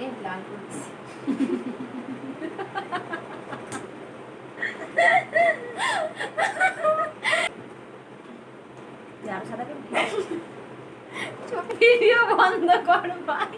আগে লাল করছি। ভিডিও বন্ধ কর ভাই।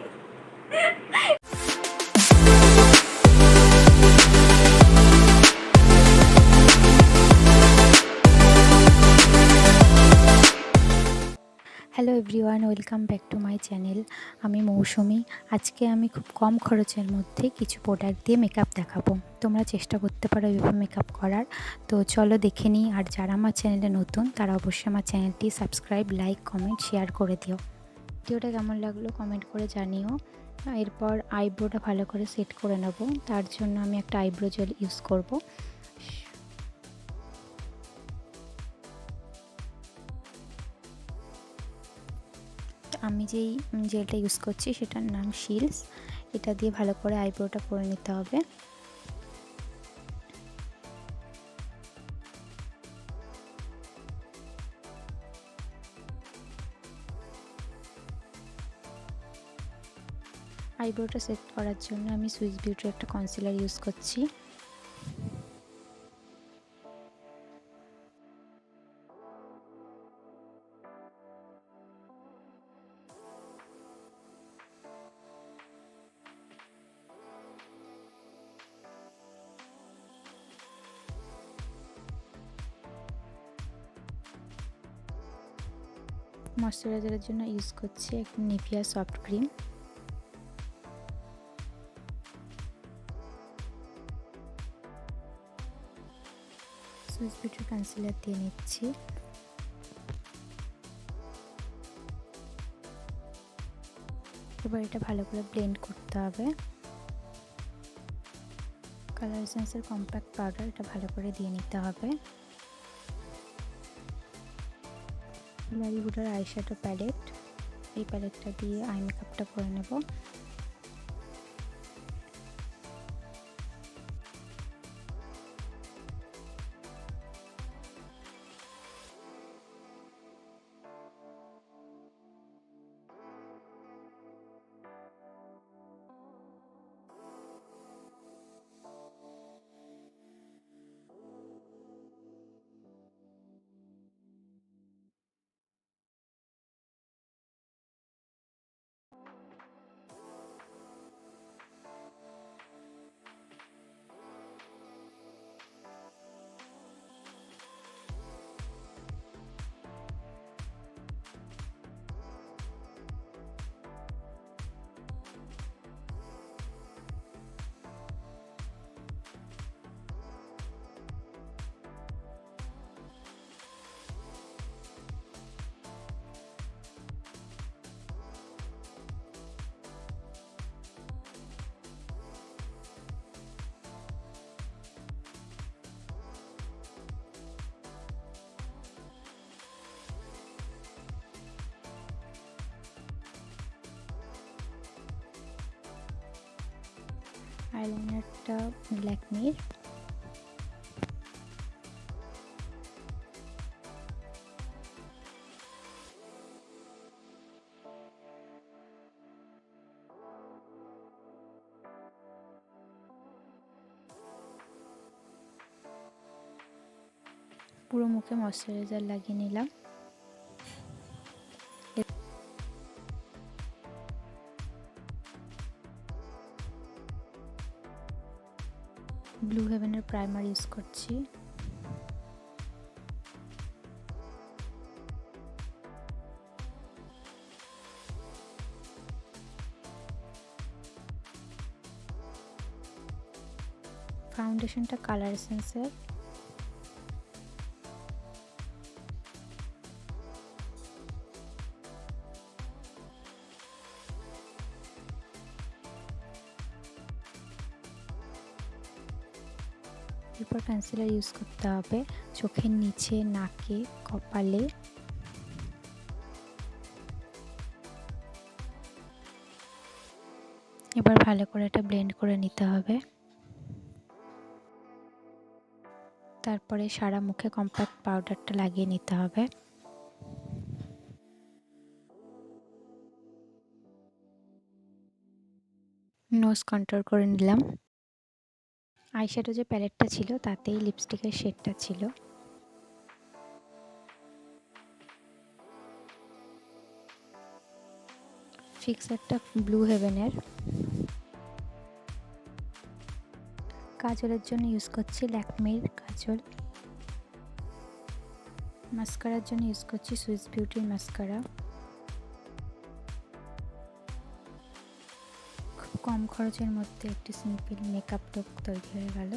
Hello everyone, welcome back to my channel. আমি মৌসুমি। আজকে আমি খুব কম খরচের মধ্যে কিছু প্রোডাক্ট দিয়ে মেকআপ দেখাবো। তোমরা চেষ্টা করতে পারো এইভাবে মেকআপ করার। তো চলো দেখে নিই। আর যারা আমার চ্যানেলে নতুন তারা অবশ্যই আমার চ্যানেলটি সাবস্ক্রাইব, লাইক, কমেন্ট, শেয়ার করে দিও। ভিডিওটা কেমন লাগলো কমেন্ট করে জানিও। এরপর আইব্রোটা ভালো করে সেট করে নেব। তার জন্য আমি একটা আইব্রো জেল ইউজ করব। আমি যেই জেলটা ইউজ করছি সেটার নাম শিলস। এটা দিয়ে ভালো করে আইব্রোটা করে নিতে হবে। আইব্রোটা সেট করার জন্য আমি সুইস বিউটির একটা কনসিলার ইউজ করছি। ময়শ্চারাইজারের জন্য ইউজ করছি একটা নিভিয়া সফট ক্রিম। সুইস বিউটির কনসিলার দিয়ে নিচ্ছি। এবার এটা ভালো করে ব্লেন্ড করতে হবে। কালার এসেন্সের কম্প্যাক্ট পাউডার এটা ভালো করে দিয়ে নিতে হবে। হিলারি হুডার আইশ্যাডো প্যালেট, এই প্যালেটটা দিয়ে আই মেকআপটা করে নেব। আইলাইনারটা ল্যাকমির। পুরো মুখে ময়শ্চারাইজার লাগিয়ে নিলাম। ব্লু হেভেনের প্রাইমার ইউজ করছি। ফাউন্ডেশনটা কালার এসেন্সের। এরপর কনসিলার ইউজ করতে হবে চোখের নিচে, নাকে, কপালে। এবার ভালো করে এটা ব্লেন্ড করে নিতে হবে। তারপরে সারা মুখে কম্প্যাক্ট পাউডারটা লাগিয়ে নিতে হবে। নোজ কন্ট্রোল করে নিলাম। আইশ্যাডো যে প্যালেটটা ছিল তাতেই লিপস্টিকের শেডটা ছিল। ফিক্সারটা ব্লু হেভেনের। কাজলের জন্য ইউজ করছি ল্যাকমির কাজল। মাস্কারার জন্য ইউজ করছি সুইস বিউটির মাস্কারা। খুব কম খরচের মধ্যে একটি সিম্পল মেকআপ লুক তৈরি হয়ে গেল।